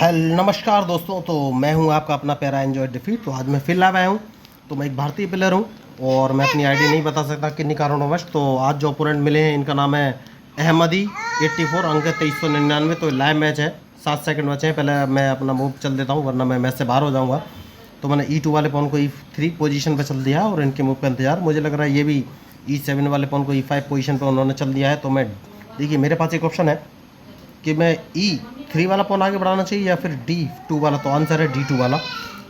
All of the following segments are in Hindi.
हेलो नमस्कार दोस्तों। तो मैं हूं आपका अपना प्यारा एंजॉय डिफीट। तो आज मैं फिर लाया हूं। तो मैं एक भारतीय प्लेयर हूं और मैं अपनी आईडी नहीं बता सकता किन्हीं कारणोंवश। तो आज जो ओपोनेंट मिले हैं इनका नाम है अहमदी 84 अंक 2399। तो लाइव मैच है, 7 सेकंड बचे हैं। पहले मैं अपना मूव चल देता हूँ वरना मैं मैच से बाहर हो जाऊँगा। तो मैंने E2 वाले पॉन को E3 पोजीशन पर चल दिया और इनके मूव का इंतजार। मुझे लग रहा है ये भी E7 वाले पॉन को E5 पोजीशन पर उन्होंने चल दिया है। तो मैं देखिए मेरे पास एक ऑप्शन है कि मैं E3 वाला पॉन आगे बढ़ाना चाहिए या फिर D2 वाला। तो आंसर है D2 वाला,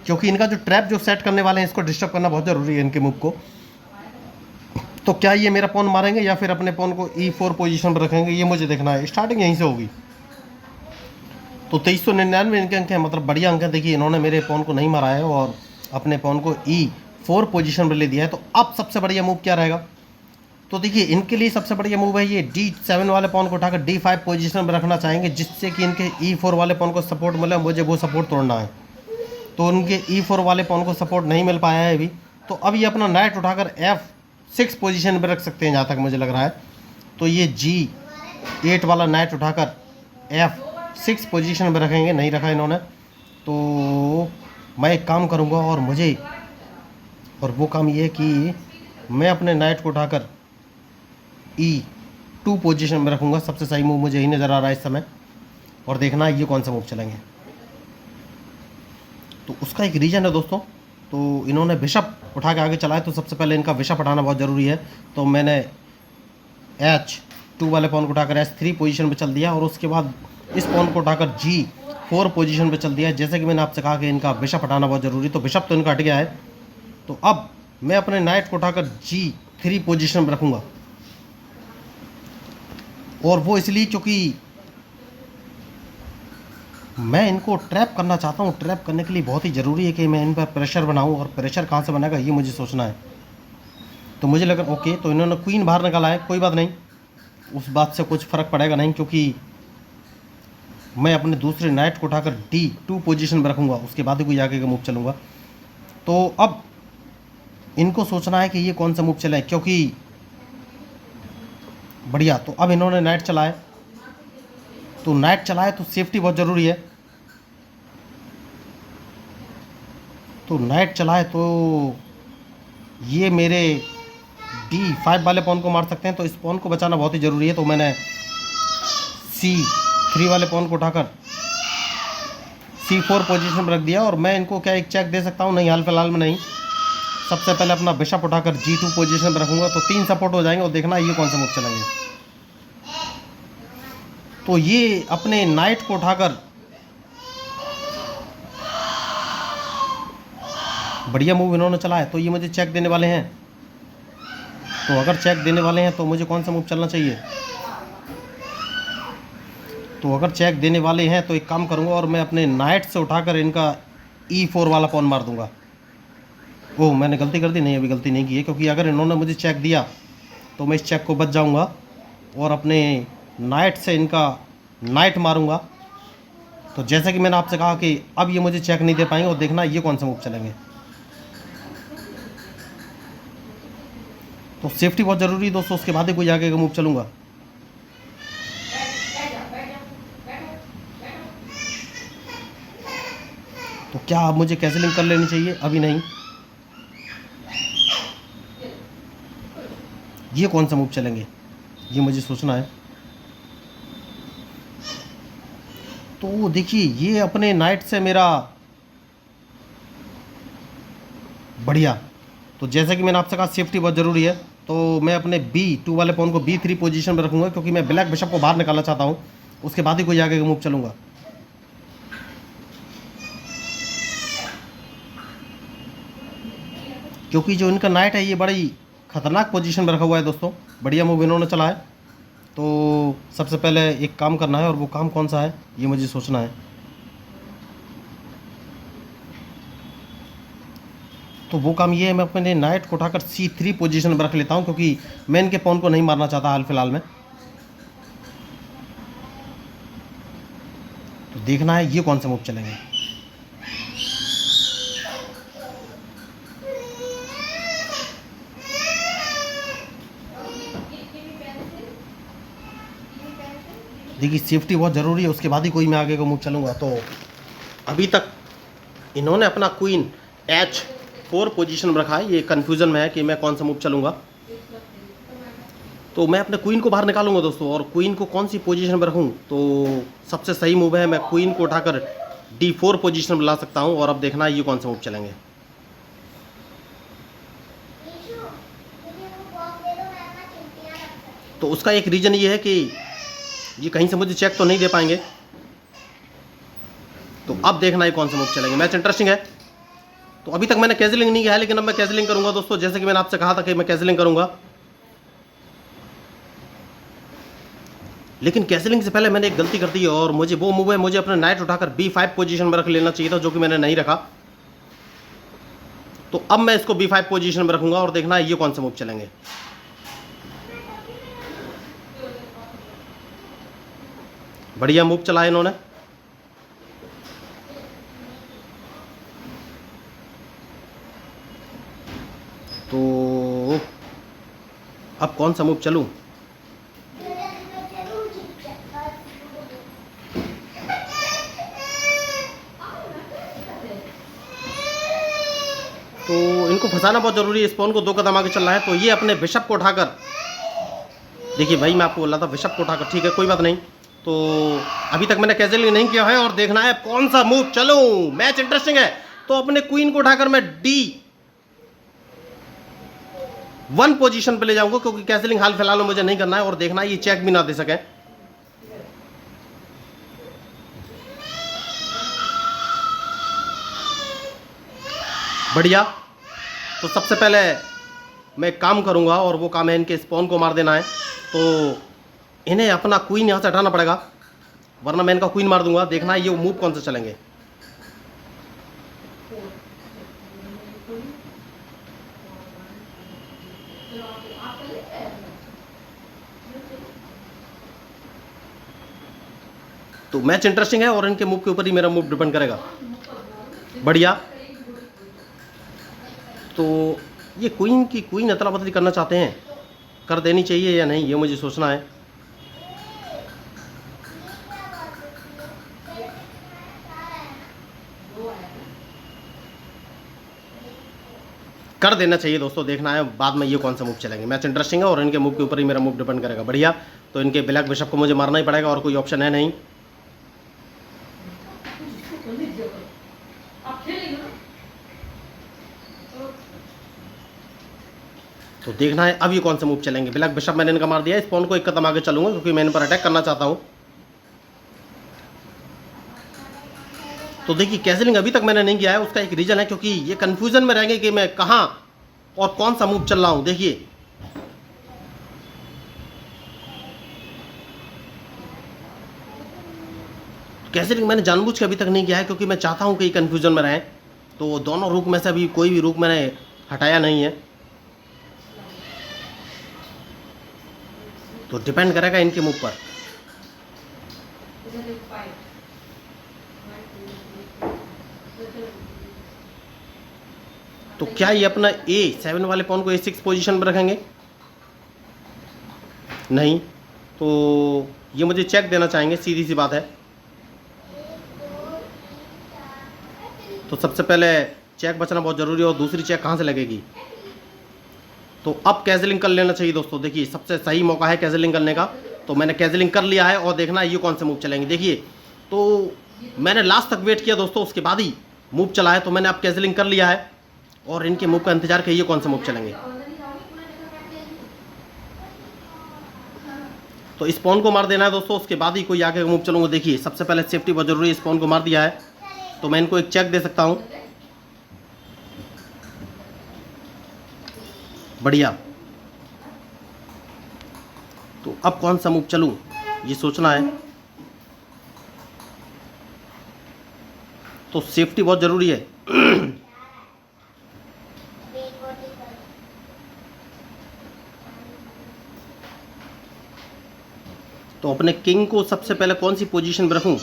क्योंकि इनका जो ट्रैप जो सेट करने वाले हैं इसको डिस्टर्ब करना बहुत ज़रूरी है इनके मूव को। तो क्या ये मेरा पॉन मारेंगे या फिर अपने पॉन को E4 पोजीशन पर रखेंगे, ये मुझे देखना है। स्टार्टिंग यहीं से होगी। तो 2399 इनके अंक हैं, मतलब बढ़िया अंक है। देखिए इन्होंने मेरे पॉन को नहीं मारा है और अपने पॉन को E4 पोजीशन पर ले दिया है। तो अब सबसे बढ़िया मूव क्या रहेगा? तो देखिए इनके लिए सबसे बढ़िया मूव है ये D7 वाले पॉन को उठाकर D5 पोजीशन में रखना चाहेंगे, जिससे कि इनके E4 वाले पॉन को सपोर्ट मिले। मुझे वो सपोर्ट तोड़ना है। तो उनके E4 वाले पॉन को सपोर्ट नहीं मिल पाया है अभी। तो अब ये अपना नाइट उठाकर F6 पोजीशन पर रख सकते हैं जहाँ तक मुझे लग रहा है। तो ये G8 वाला नाइट उठाकर F6 पोजीशन पर रखेंगे, नहीं रखा इन्होंने। तो मैं एक काम करूँगा और वो काम ये है कि मैं अपने नाइट को उठाकर E2 पोजीशन में रखूँगा। सबसे सही मूव मुझे ही नज़र आ रहा है इस समय। और देखना है ये कौन सा मूव चलेंगे। तो उसका एक रीज़न है दोस्तों। तो इन्होंने बिशप उठा के आगे चलाया, तो सबसे पहले इनका बिशप हटाना बहुत ज़रूरी है। तो मैंने H2 वाले पॉन को उठाकर H3 पोजीशन पे चल दिया और उसके बाद इस पॉन को उठाकर G4 पोजीशन पे चल दिया। जैसे कि मैंने आपसे कहा कि इनका बिशप हटाना बहुत ज़रूरी, तो बिशप तो इनका हट गया है। तो अब मैं अपने नाइट को उठाकर G3 पोजीशन पर रखूँगा, और वो इसलिए क्योंकि मैं इनको ट्रैप करना चाहता हूँ। ट्रैप करने के लिए बहुत ही ज़रूरी है कि मैं इन पर प्रेशर बनाऊँ, और प्रेशर कहाँ से बनेगा ये मुझे सोचना है। तो मुझे लगा ओके, तो इन्होंने क्वीन बाहर निकाला है, कोई बात नहीं, उस बात से कुछ फ़र्क पड़ेगा नहीं, क्योंकि मैं अपने दूसरे नाइट को उठाकर D2 पोजीशन पर रखूँगा, उसके बाद ही कोई आगे का मूव चलूँगा। तो अब इनको सोचना है कि ये कौन सा मूव चले, क्योंकि बढ़िया। तो अब इन्होंने नाइट चलाए, तो नाइट चलाए तो सेफ्टी बहुत ज़रूरी है। तो नाइट चलाए तो ये मेरे D5 वाले पॉन को मार सकते हैं, तो इस पॉन को बचाना बहुत ही ज़रूरी है। तो मैंने C3 वाले पॉन को उठाकर C4 पोजीशन पर रख दिया। और मैं इनको क्या एक चेक दे सकता हूँ? नहीं, हाल फिलहाल में नहीं। सबसे पहले अपना बिशप उठाकर G2 पोजीशन पर रखूँगा, तो 3 सपोर्ट हो जाएंगे। और देखना ये कौन सा मूव चलेंगे। तो ये अपने नाइट को उठाकर बढ़िया मूव इन्होंने चला है, तो ये मुझे चेक देने वाले हैं। तो अगर चेक देने वाले हैं तो मुझे कौन सा मूव चलना चाहिए? तो अगर चेक देने वाले हैं तो एक काम करूंगा और मैं अपने नाइट से उठाकर इनका E4 वाला पॉन मार दूंगा। ओह, मैंने गलती कर दी। नहीं, अभी गलती नहीं की है, क्योंकि अगर इन्होंने मुझे चेक दिया तो मैं इस चेक को बच जाऊंगा और अपने नाइट से इनका नाइट मारूंगा। तो जैसा कि मैंने आपसे कहा कि अब ये मुझे चेक नहीं दे पाएंगे, और देखना ये कौन सा मूव चलेंगे। तो सेफ्टी बहुत ज़रूरी है दोस्तों, उसके बाद ही कोई आगे का मूव चलूँगा। तो क्या अब मुझे कैंसिलिंग कर लेनी चाहिए? अभी नहीं। ये कौन सा मूव चलेंगे ये मुझे सोचना है। तो देखिए ये अपने नाइट से मेरा बढ़िया। तो जैसे कि मैंने आपसे कहा सेफ्टी बहुत ज़रूरी है, तो मैं अपने B2 वाले पॉन को B3 पोजीशन पर रखूँगा, क्योंकि मैं ब्लैक बिशप को बाहर निकालना चाहता हूँ। उसके बाद ही कोई आगे का मूव चलूँगा। क्योंकि जो इनका नाइट है ये बड़ी ख़तरनाक पोजीशन पर रखा हुआ है दोस्तों। बढ़िया मूव इन्होंने चला है। तो सबसे पहले एक काम करना है, और वो काम कौन सा है ये मुझे सोचना है। तो वो काम ये है, मैं अपने नाइट को उठाकर C3 पोजीशन पर रख लेता हूँ, क्योंकि मैं इनके पॉन को नहीं मारना चाहता हाल फिलहाल में। तो देखना है ये कौन से मूव चलेंगे। देखिए सेफ्टी बहुत ज़रूरी है, उसके बाद ही कोई मैं आगे का मूव चलूँगा। तो अभी तक इन्होंने अपना क्वीन H4 पोजीशन में रखा है। ये कन्फ्यूज़न में है कि मैं कौन सा मूव चलूँगा। तो मैं अपने क्वीन को बाहर निकालूंगा दोस्तों, और क्वीन को कौन सी पोजीशन में रखूँ तो सबसे सही मूव है मैं क्वीन को उठाकर D4 पोजीशन में ला सकता हूँ। और अब देखना है ये कौन सा मूव चलेंगे। तो उसका एक रीज़न ये है कि ये कहीं से मुझे चेक तो नहीं दे पाएंगे। तो अब देखना है कौन सा मूव चलेंगे। मैच इंटरेस्टिंग है। तो अभी तक मैंने कैजलिंग नहीं किया है, लेकिन अब मैं कैजलिंग करूंगा दोस्तों, जैसे कि मैंने आपसे कहा था कि मैं कैजलिंग करूंगा। लेकिन कैजलिंग से पहले मैंने एक गलती कर दी, और मुझे वो मूव है, मुझे अपना नाइट उठाकर B5 पोजीशन में रख लेना चाहिए था, जो कि मैंने नहीं रखा। तो अब मैं इसको B5 पोजीशन में रखूंगा और देखना है ये कौन सा मूव चलेंगे। बढ़िया मूव चला है इन्होंने। तो अब कौन सा मूव चलूं। तो इनको फंसाना बहुत जरूरी है। स्पॉन को 2 कदम आगे चल रहा है, तो ये अपने बिशप को उठाकर, देखिए भाई मैं आपको बोल रहा था बिशप को उठाकर, ठीक है कोई बात नहीं। तो अभी तक मैंने कैजलिंग नहीं किया है, और देखना है कौन सा मूव चलूं। मैच इंटरेस्टिंग है। तो अपने क्वीन को उठाकर मैं D1 पोजीशन पे ले जाऊंगा, क्योंकि कैजलिंग हाल फिलहाल में मुझे नहीं करना है, और देखना है ये चेक भी ना दे सके। बढ़िया। तो सबसे पहले मैं एक काम करूंगा, और वो काम है इनके स्पॉन को मार देना है। तो इन्हें अपना क्वीन यहाँ से हटाना पड़ेगा, वरना मैं इनका क्वीन मार दूंगा। देखना है ये मूव कौन से चलेंगे। तो मैच इंटरेस्टिंग है, और इनके मूव के ऊपर ही मेरा मूव डिपेंड करेगा। बढ़िया। तो ये क्वीन अदला बदली करना चाहते हैं, कर देनी चाहिए या नहीं, ये मुझे सोचना है। कर देना चाहिए दोस्तों। देखना है बाद में ये कौन सा मूव चलेंगे। मैच इंटरेस्टिंग है, और इनके मूव के ऊपर ही मेरा मूव डिपेंड करेगा। बढ़िया। तो इनके ब्लैक बिशप को मुझे मारना ही पड़ेगा, और कोई ऑप्शन है नहीं। तो देखना है अब ये कौन सा मूव चलेंगे। ब्लैक बिशप मैंने इनका मार दिया है। स्पॉन को 1 कदम आगे चलूंगा, क्योंकि मैं इन पर अटैक करना चाहता हूं। तो देखिए कैजलिंग अभी तक मैंने नहीं किया है, उसका एक रीजन है, क्योंकि ये कंफ्यूजन में रहेंगे कि मैं कहां और कौन सा मूव चल रहा हूं। देखिए कैजलिंग मैंने जानबूझ के अभी तक नहीं किया है, क्योंकि मैं चाहता हूं कि कंफ्यूजन में रहें। तो दोनों रुक में से अभी कोई भी रुक मैंने हटाया नहीं है। तो डिपेंड करेगा इनके मूव पर। तो क्या ये अपना A7 वाले पॉन को A6 पोजीशन पर रखेंगे? नहीं। तो ये मुझे चेक देना चाहेंगे, सीधी सी बात है। तो सबसे पहले चेक बचना बहुत ज़रूरी है, और दूसरी चेक कहाँ से लगेगी। तो अब कैजलिंग कर लेना चाहिए दोस्तों। देखिए सबसे सही मौका है कैजलिंग करने का। तो मैंने कैजलिंग कर लिया है, और देखना है ये कौन से मूव चलेंगे। देखिए तो मैंने लास्ट तक वेट किया दोस्तों, उसके बाद ही मूव चला है। तो मैंने अब कैजलिंग कर लिया है, और इनके मूव का इंतजार करिए कौन से मूव चलेंगे। तो स्पॉन को मार देना है दोस्तों, उसके बाद ही कोई आगे मूव चलूंगा। देखिए सबसे पहले सेफ्टी बहुत जरूरी है। स्पॉन को मार दिया है, तो मैं इनको एक चेक दे सकता हूं। बढ़िया। तो अब कौन सा मूव चलूं, ये सोचना है। तो सेफ्टी बहुत जरूरी है। तो अपने किंग को सबसे पहले कौन सी पोजीशन में रखूं।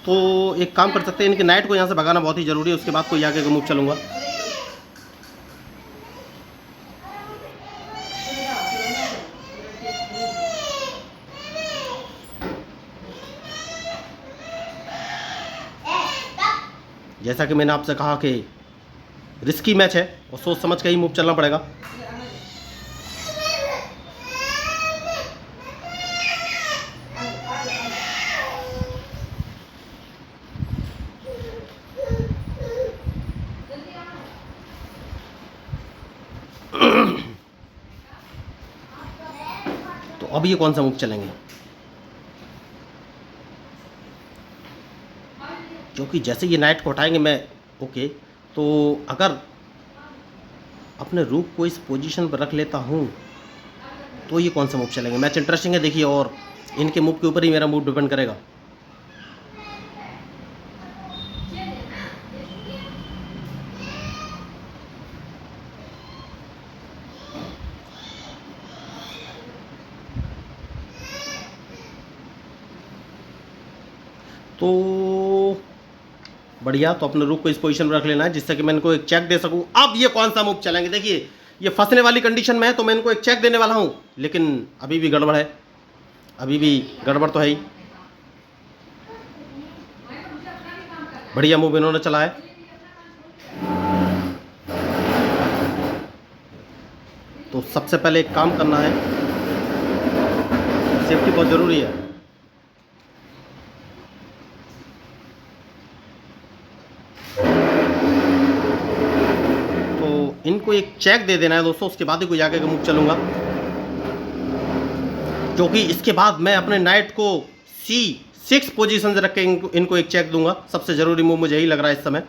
तो एक काम कर सकते हैं, इनके नाइट को यहाँ से भगाना बहुत ही जरूरी है, उसके बाद कोई आगे का मूव चलूंगा। जैसा कि मैंने आपसे कहा कि रिस्की मैच है और सोच समझ के ही मूव चलना पड़ेगा। तो अब ये कौन सा मूव चलेंगे, क्योंकि जैसे ये नाइट को हटाएंगे मैं ओके, तो अगर अपने रूक को इस पोजीशन पर रख लेता हूँ तो ये कौन सा मूव चलेंगे। मैच इंटरेस्टिंग है देखिए, और इनके मूव के ऊपर ही मेरा मूव डिपेंड करेगा। तो बढ़िया, तो अपने रूक को इस पोजीशन में रख लेना है जिससे कि मैं इनको एक चेक दे सकूं। अब ये कौन सा मूव चलेंगे, देखिए ये फंसने वाली कंडीशन में है तो मैं इनको एक चेक देने वाला हूं, लेकिन अभी भी गड़बड़ है, अभी भी गड़बड़ तो है ही। बढ़िया मूव इन्होंने चला है। तो सबसे पहले एक काम करना है, सेफ्टी बहुत ज़रूरी है। तो इनको एक चेक दे देना है दोस्तों, उसके बाद ही कोई आगे का मूव चलूंगा, क्योंकि इसके बाद मैं अपने नाइट को C6 पोजीशन से रख के इनको एक चेक दूंगा। सबसे ज़रूरी मूव मुझे यही लग रहा है इस समय।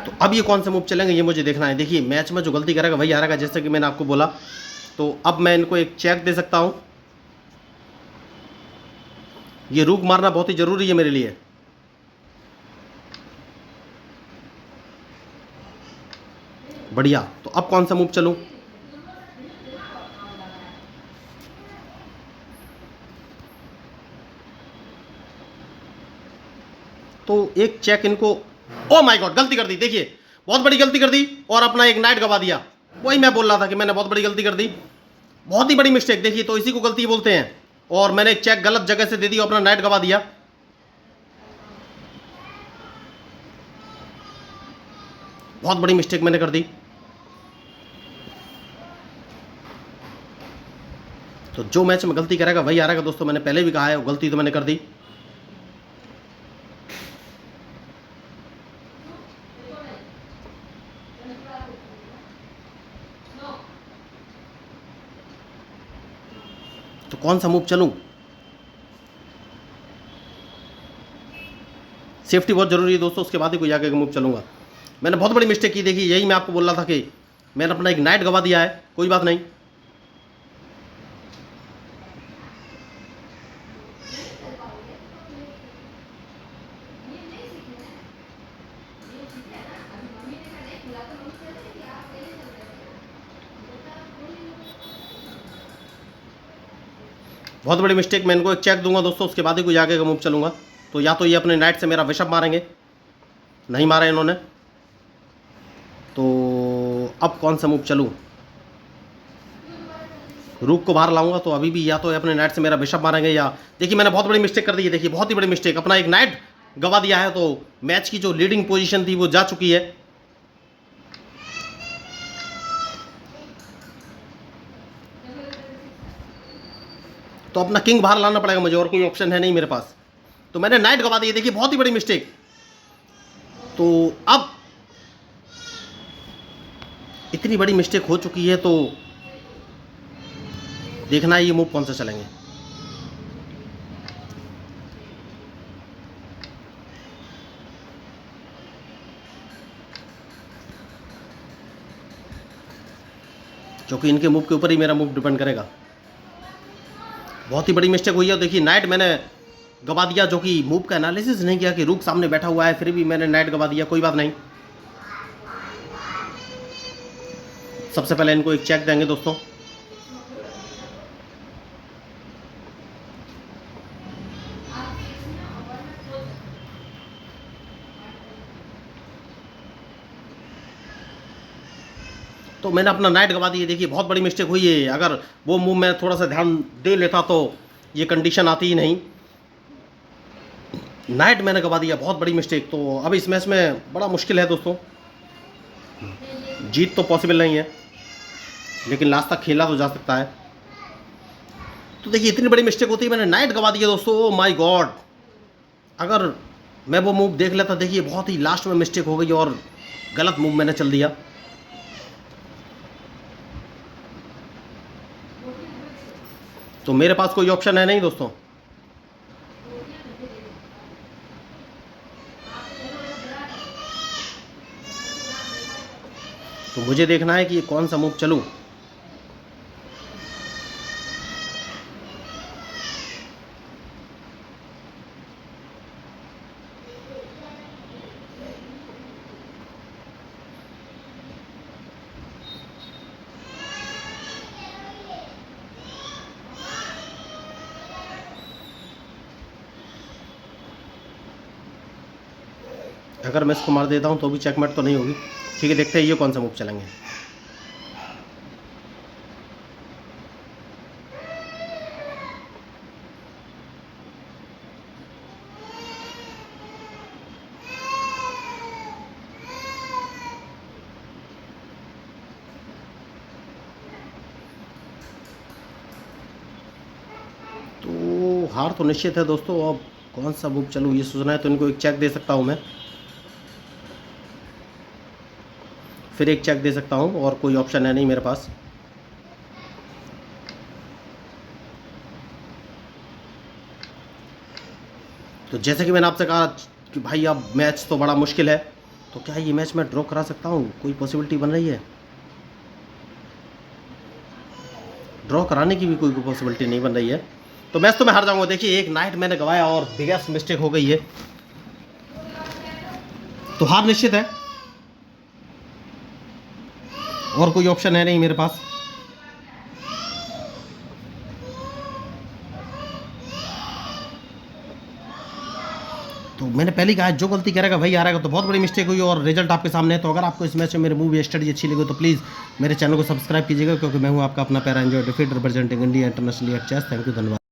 तो अब ये कौन से मूव चलेंगे ये मुझे देखना है। देखिए मैच में जो गलती करेगा वही हारेगा, जैसे कि मैंने आपको बोला। तो अब मैं इनको एक चेक दे सकता हूं। ये रूक मारना बहुत ही जरूरी है मेरे लिए। बढ़िया, तो अब कौन सा मूव चलूं। तो एक चेक इनको, ओ माय गॉड गलती कर दी, देखिए बहुत बड़ी गलती कर दी और अपना एक नाइट गवा दिया। वही मैं बोल रहा था कि मैंने बहुत बड़ी गलती कर दी, बहुत ही बड़ी मिस्टेक। देखिए तो इसी को गलती बोलते हैं, और मैंने एक चेक गलत जगह से दे दी और अपना नाइट गवा दिया। बहुत बड़ी मिस्टेक मैंने कर दी। तो जो मैच में गलती करेगा वही हारेगा दोस्तों, मैंने पहले भी कहा है, गलती तो मैंने कर दी। तो कौन सा मूव चलूं, सेफ्टी बहुत जरूरी है दोस्तों, उसके बाद ही कोई आगे का मूव चलूंगा। मैंने बहुत बड़ी मिस्टेक की, देखी यही मैं आपको बोल रहा था कि मैंने अपना एक नाइट गवा दिया है। कोई बात नहीं, बहुत बड़ी मिस्टेक। मैं इनको एक चेक दूंगा दोस्तों, उसके बाद ही कोई आगे का मूव चलूंगा। तो या तो ये अपने नाइट से मेरा बिशप मारेंगे, नहीं मारा इन्होंने, तो अब कौन सा मूव चलूं। रूक को बाहर लाऊंगा तो अभी भी या तो अपने नाइट से मेरा बिशप मारेंगे, या देखिए मैंने बहुत बड़ी मिस्टेक कर दी है। देखिए बहुत ही बड़ी मिस्टेक, अपना एक नाइट गवा दिया है, तो मैच की जो लीडिंग पोजीशन थी वो जा चुकी है। तो अपना किंग बाहर लाना पड़ेगा मुझे, और कोई ऑप्शन है नहीं मेरे पास। तो मैंने नाइट गवा दी, देखिए बहुत ही बड़ी मिस्टेक। तो अब इतनी बड़ी मिस्टेक हो चुकी है, तो देखना है ये मूव कौन सा चलेंगे। क्योंकि इनके मूव के ऊपर ही मेरा मूव डिपेंड करेगा। बहुत ही बड़ी मिस्टेक हुई है। देखिए नाइट मैंने गवा दिया, जो कि मूव का एनालिसिस नहीं किया कि रूक सामने बैठा हुआ है, फिर भी मैंने नाइट गवा दिया। कोई बात नहीं, सबसे पहले इनको एक चेक देंगे दोस्तों। तो मैंने अपना नाइट गवा दी। देखिए बहुत बड़ी मिस्टेक हुई है। अगर वो मूव मैं थोड़ा सा ध्यान दे लेता तो ये कंडीशन आती ही नहीं। नाइट मैंने गवा दिया, बहुत बड़ी मिस्टेक। तो अब इस मैच में बड़ा मुश्किल है दोस्तों, जीत तो पॉसिबल नहीं है, लेकिन लास्ट तक खेला तो जा सकता है। तो देखिए इतनी बड़ी मिस्टेक होती है, मैंने नाइट गवा दिया दोस्तों। ओ माय गॉड, अगर मैं वो मूव देख लेता। देखिए बहुत ही लास्ट में मिस्टेक हो गई और गलत मूव मैंने चल दिया। तो मेरे पास कोई ऑप्शन है नहीं दोस्तों। तो मुझे देखना है कि कौन सा मूव चलूं। अगर मैं इसको मार देता हूं तो भी चेकमेट तो नहीं होगी। ठीक है, देखते हैं ये कौन सा मूव चलेंगे। तो हार तो निश्चित है दोस्तों। अब कौन सा मूव चलूं ये सोचना है। तो इनको एक चेक दे सकता हूं मैं, फिर एक चेक दे सकता हूं, और कोई ऑप्शन है नहीं मेरे पास। तो जैसे कि मैंने आपसे कहा कि भाई अब मैच तो बड़ा मुश्किल है, तो क्या ये मैच मैं ड्रॉ करा सकता हूँ? कोई पॉसिबिलिटी बन रही है? ड्रॉ कराने की भी कोई पॉसिबिलिटी नहीं बन रही है। तो मैच तो मैं हार जाऊंगा। देखिए एक नाइट मैंने गवाया और बिगेस्ट मिस्टेक हो गई है, तो हार निश्चित है और कोई ऑप्शन है नहीं मेरे पास। तो मैंने पहले कहा जो गलती करेगा वही हारेगा। तो बहुत बड़ी मिस्टेक हुई और रिजल्ट आपके सामने है। तो अगर आपको इस मैच में मेरी मूवी या स्टडी अच्छी लगी तो प्लीज़ मेरे चैनल को सब्सक्राइब कीजिएगा, क्योंकि मैं हूं आपका अपना पैरा एंजॉय डिफीट representing India internationally at chess. Thank you, धन्यवाद।